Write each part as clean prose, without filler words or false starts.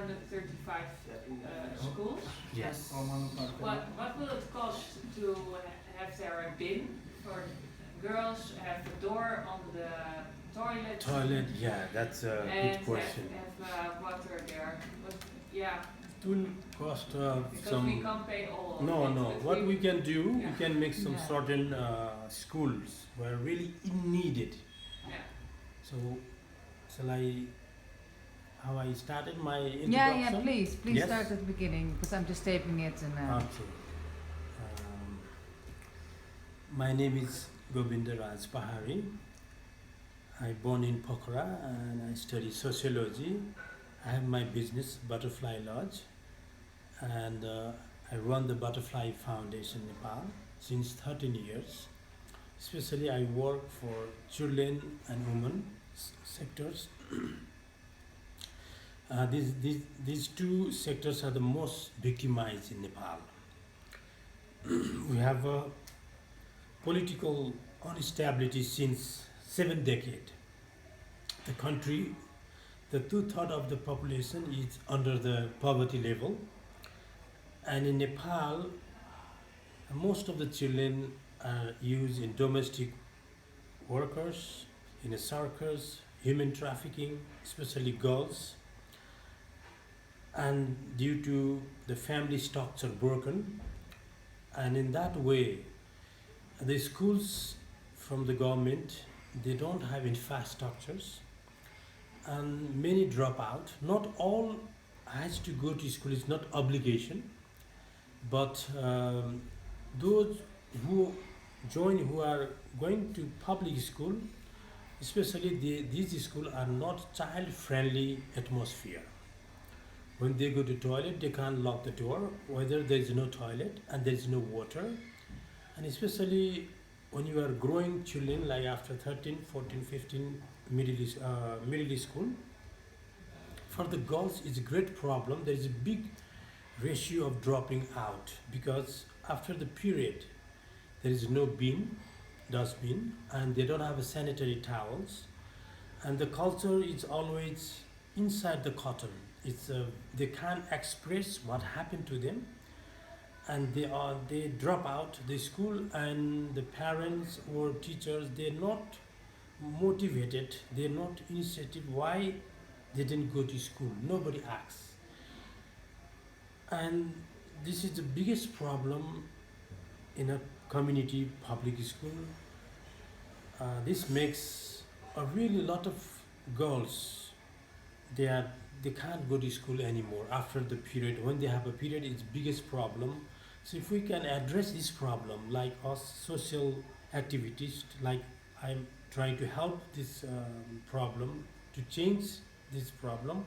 435 schools. Yes. What will it cost to have there a bin for girls, have a door on the toilet? Toilet, yeah, that's a good question. And have water there. But, yeah. It will cost Because some. we can't pay all of No, it, no. but What we can do, yeah. we can make some Yeah. certain schools where really needed. Yeah. So, shall I? How I started my introduction? Yeah, please Yes? start at the beginning because I'm just taping it and. Okay. My name is Govinda Raj Pahari. I born in Pokhara and I study sociology. I have my business Butterfly Lodge, and I run the Butterfly Foundation Nepal since 13 years. Especially I work for children and women sectors. These two sectors are the most victimized in Nepal. We have a political instability since 7 decades. The country, the 2/3 of the population is under the poverty level, and in Nepal, most of the children are used in domestic workers, in a circus, human trafficking, especially girls. And due to the family structure broken, and in that way, the schools from the government, they don't have infrastructures, and many drop out. Not all has to go to school, it's not obligation, but those who join, who are going to public school, especially these schools are not child friendly atmosphere. When they go to toilet, they can't lock the door, whether there is no toilet and there is no water. And especially when you are growing children, like after 13, 14, 15, middle school, for the girls it's a great problem. There is a big ratio of dropping out because after the period, there is no dustbin, and they don't have a sanitary towels. And the culture is always inside the cotton. They can't express what happened to them, and they drop out the school, and the parents or teachers, they're not motivated, they're not initiative why they didn't go to school. Nobody asks, and this is the biggest problem in a community public school. This makes a really lot of girls, they can't go to school anymore after the period. When they have a period, it's biggest problem. So if we can address this problem, like us social activities, like I'm trying to help this problem, to change this problem,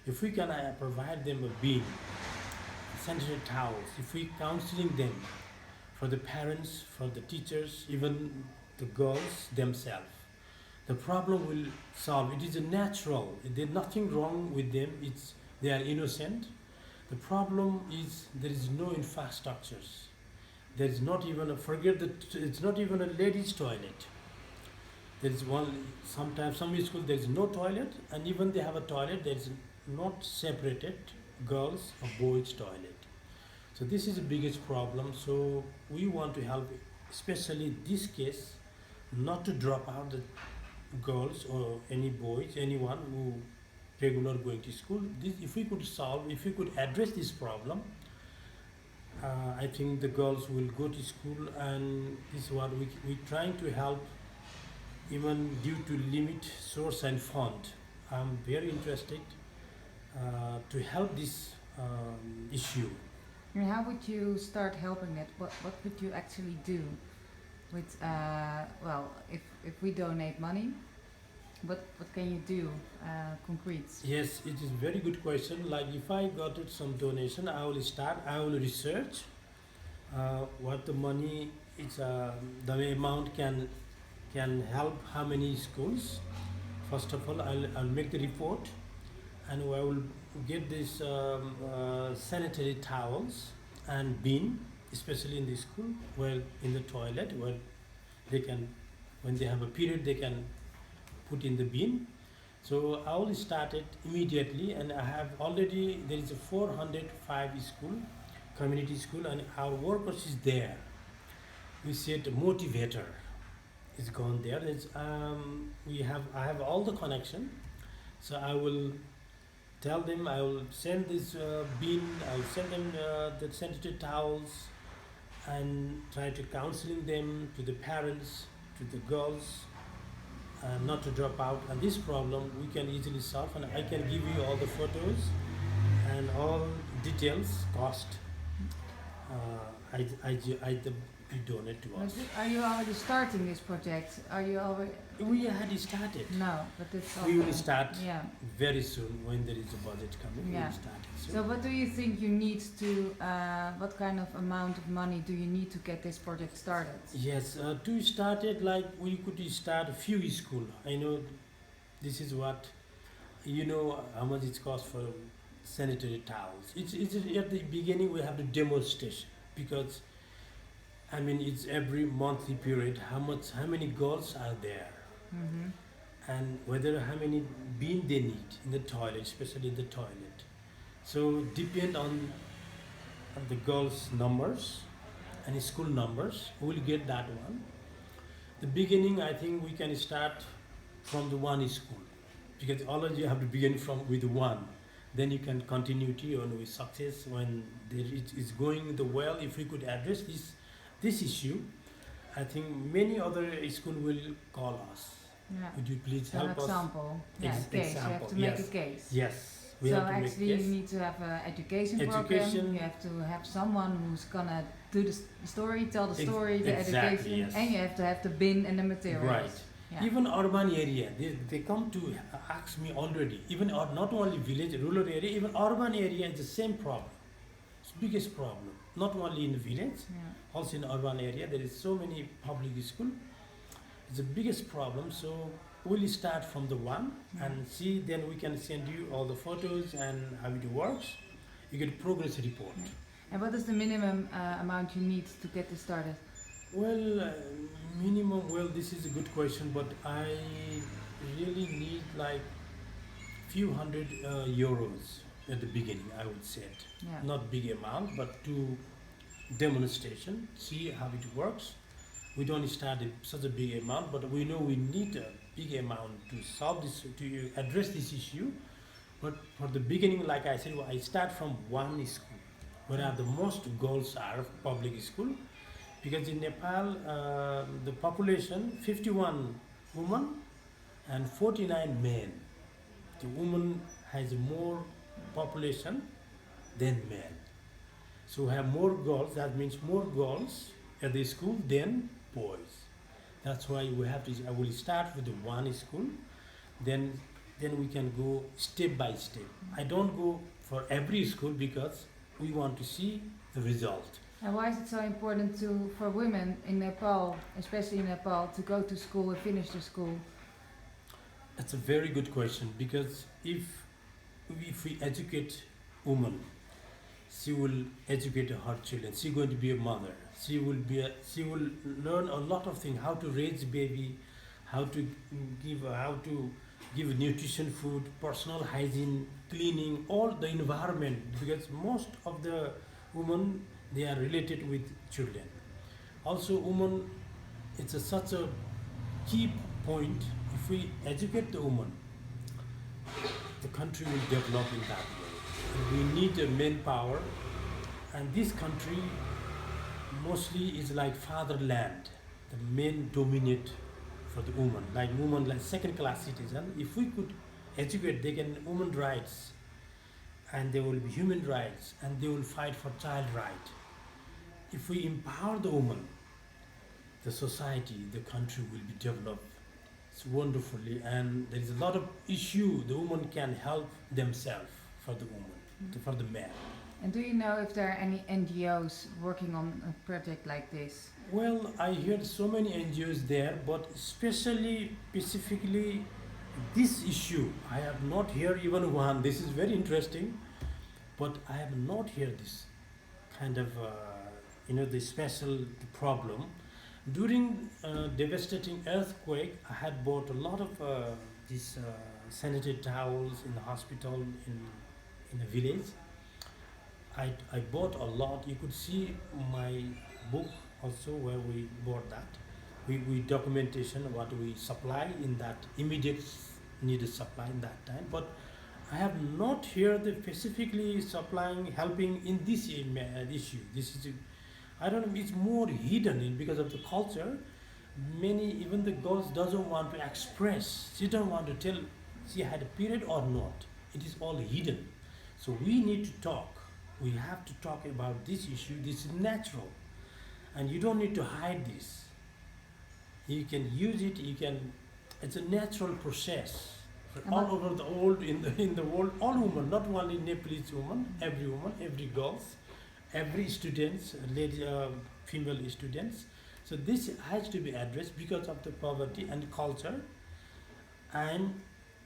if we can provide them a bin, sanitary towels, if we counseling them, for the parents, for the teachers, even the girls themselves, the problem will solve. It is a natural. There's nothing wrong with them. They are innocent. The problem is there is no infrastructures. There is not even it's not even a ladies' toilet. There is one. Sometimes some schools there is no toilet, and even they have a toilet, there is not separated girls or boys' toilet. So this is the biggest problem. So we want to help, especially this case, not to drop out the girls or any boys, anyone who regular going to school. If we could address this problem, I think the girls will go to school, and this is what we're trying to help, even due to limit source and fund. I'm very interested to help this issue. And how would you start helping it? What would you actually do with if we donate money? What can you do concrete? Yes, it is very good question. Like if I got it some donation, I will research what the money is, the amount can help how many schools. First of all, I'll make the report, and I will get this sanitary towels and bin, especially in the school, where in the toilet, where they can, when they have a period, they can put in the bin. So I only started immediately, and I have already there is a 405 school, community school, and our workers is there. We said motivator is gone there. I have all the connection, so I will tell them I will send this bin. I will send them the sanitary towels, and try to counseling them to the parents, to the girls, not to drop out. And this problem we can easily solve, and I can give you all the photos and all details, cost. You donate to But us. are you already starting this project? Are you already? We had started. No, but it's. We will also- start Yeah. very soon when there is a budget coming. We Yeah. will start it soon. So what do you think you need to? What kind of amount of money do you need to get this project started? Yes, to start it, like we could start a few school. I know this is what, you know how much it costs for sanitary towels. It's at the beginning we have the demonstration, because I mean it's every monthly period how many girls are there, Mm-hmm. and whether how many bin they need in the toilet, especially in the toilet. So depend on the girls' numbers and school numbers, we will get that one. The beginning, I think we can start from the one school, because always you have to begin from with one. Then you can continue to on with success when it is going the well. If we could address this issue, I think many other school will call us. Yeah. Would you please So an help us? example. Yeah, Ex- case. You have example, to make yes. a case. Yes, we So have to make actually, yes. you need to have an education program. Education. You have to have someone who's gonna do the story, tell the Ex- story, the exactly, education, yes. and you have to have the bin and the materials. Right. Yeah. Even urban area, they come to ask me already. Even not only village, rural area, even urban area is the same problem. It's the biggest problem. Not only in the village, Yeah. also in urban area, there is so many public school. It's the biggest problem. So we'll start from the one and see. Then we can send you all the photos and how it works. You get progress report. Yeah. And what is the minimum amount you need to get this started? Well, minimum. Well, this is a good question, but I really need like few hundred euros at the beginning. I would say it. Yeah. Not big amount, but to demonstration, see how it works. We don't start at such a big amount, but we know we need a big amount to solve this, to address this issue. But for the beginning, like I said, I start from one school, where the most girls are public school, because in Nepal, the population 51 women and 49 men. The woman has more population than men. So we have more girls, that means more girls at the school than boys. That's why we have to, I will start with the one school, then we can go step by step. I don't go for every school because we want to see the result. And why is it so important for women in Nepal, especially in Nepal, to go to school and finish the school? That's a very good question, because if we educate woman, she will educate her children. She's going to be a mother. She will learn a lot of things: how to raise baby, how to give nutrition food, personal hygiene, cleaning, all the environment. Because most of the women, they are related with children. Also, woman, it's such a key point. If we educate the woman, the country will develop in that way. And we need a manpower, and this country mostly is like fatherland. The men dominate for the woman, like second-class citizen. If we could educate, they can women rights, and there will be human rights, and they will fight for child right. If we empower the woman, the society, the country will be developed wonderfully, and there is a lot of issue the woman can help themselves for the woman, for the man. And do you know if there are any NGOs working on a project like this? Well, I heard so many NGOs there, but specifically this issue, I have not heard even one. This is very interesting, but I have not heard this kind of, the special problem. During devastating earthquake, I had bought a lot of this sanitary towels in the hospital in a village. I bought a lot. You could see my book also where we bought that. We documentation what we supply in that immediate needed supply in that time. But I have not here the specifically supplying helping in this issue. This is I don't know. It's more hidden in because of the culture. Many even the girls doesn't want to express. She don't want to tell she had a period or not. It is all hidden. So we need to talk. We have to talk about this issue. This is natural, and you don't need to hide this. You can use it. You can. It's a natural process. All over the world, in the world, all women, not only Nepalese women, every girls, every students, lady, female students. So this has to be addressed because of the poverty and culture, and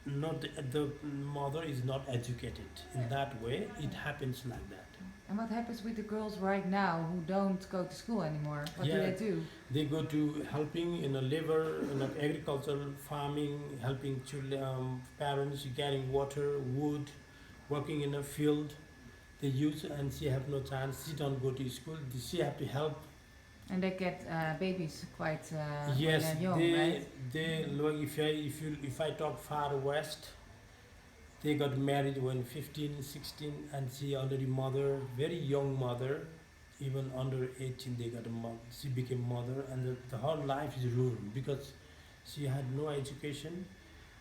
not the mother is not educated in that way. It happens like that. And what happens with the girls right now who don't go to school anymore? What do Yeah. they do? They go to helping in a labor, in a agricultural farming, helping children, parents getting water, wood, working in a field. They use and she have no chance. She don't go to school. She have to help. And they get babies quite Yes, when they're young, they right? they look if I talk far west, they got married when 15, 16, and she already mother, very young mother, even under 18 they got a mother. She became mother, and the whole life is ruined because she had no education,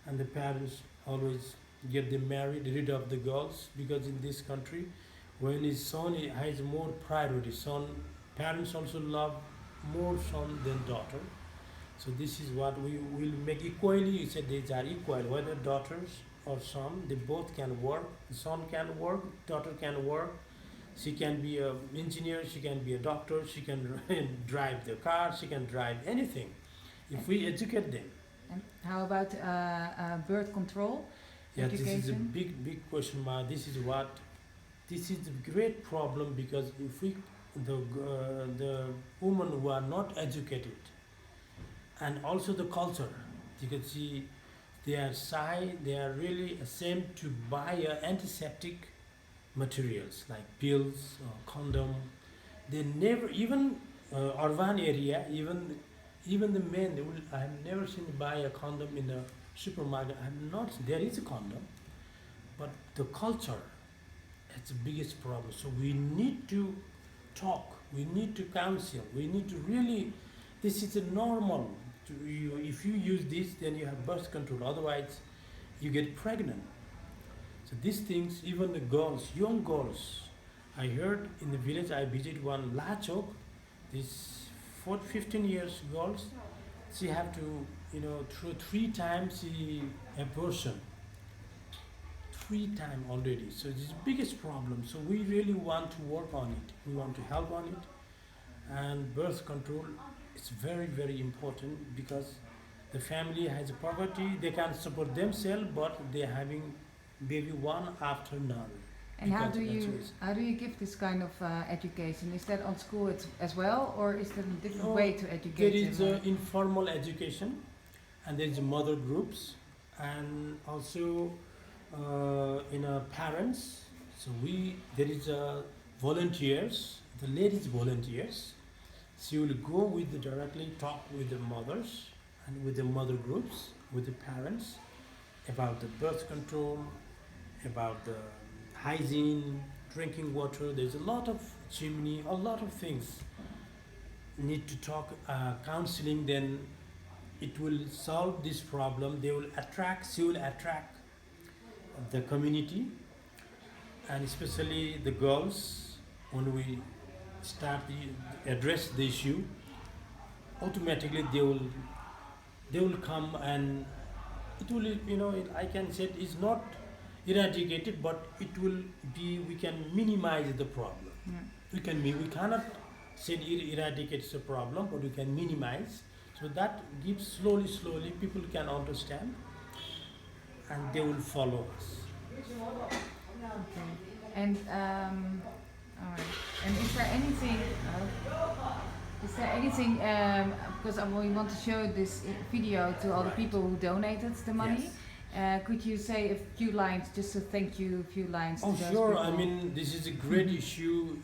and the parents always get them married, rid of the girls because in this country, when his son has more priority, son parents also love more son than daughter. So this is what we will make equally. You said they are equal, whether daughters or son, they both can work. The son can work, daughter can work. She can be an engineer, she can be a doctor, she can drive the car, she can drive anything if we educate them. And how about birth control? Yeah, this is a Education? big question mark. This is the great problem because if we the women who are not educated and also the culture, you can see they are shy, they are really ashamed to buy antiseptic materials like pills or condom. They never even urban area, even the men, they will, I have never seen buy a condom in a supermarket. I have not. There is a condom, but the culture, that's the biggest problem. So we need to talk. We need to counsel. We need to really. This is a normal. To you, if you use this, then you have birth control. Otherwise, you get pregnant. So these things, even the girls, young girls. I heard in the village. I visited one Lachok. This 15 years girls. She have to, through 3 times she abortion. 3 times already. So this is the biggest problem. So we really want to work on it. We want to help on it. And birth control is very, very important because the family has a poverty. They can support themselves, but they're having baby one after another. And how Because do that's you what it is. how do you give this kind of education? Is that on school as well, or is there a different No, way to There educate is them? informal education, and there is mother groups, and also parents. So there is volunteers, the ladies volunteers. She will go with directly talk with the mothers and with the mother groups, with the parents about the birth control, about the hygiene, drinking water. There's a lot of chimney, a lot of things need to talk, counseling. Then it will solve this problem. She will attract the community, and especially the girls. When we start address the issue, automatically they will come, and it will, I can say it's not eradicated, but it will be, we can minimize the problem. Yeah. We cannot say eradicate the problem, but we can minimize. So that gives slowly people can understand, and they will follow us. Okay. And all right. And is there anything? Because we want to show this video to all the people who donated the money. Yes. Could you say a few lines, just a thank you, a few lines? Oh, to those sure. I people? mean, this is a great issue.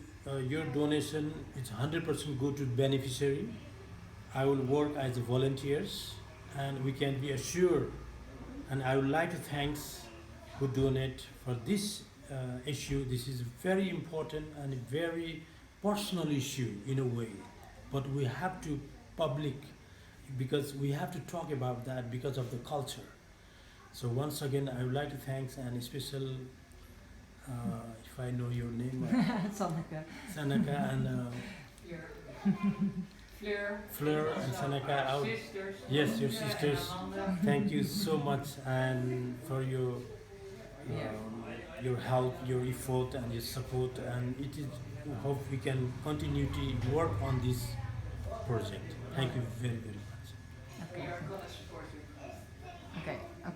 Your donation is 100% go to beneficiary. I will work as a volunteers, and we can be assured. And I would like to thanks who donate for this issue. This is very important and a very personal issue in a way, but we have to public because we have to talk about that because of the culture. So once again, I would like to thanks and special, if I know your name, Sanneke. Sanaka and Fleur Fleur and also Sanaka. our Out. sisters. Yes, your Monica and sisters. Amanda. Thank you so much and for your help, your effort, and your support. And it is hope we can continue to work on this project. Thank you very very much. We are gonna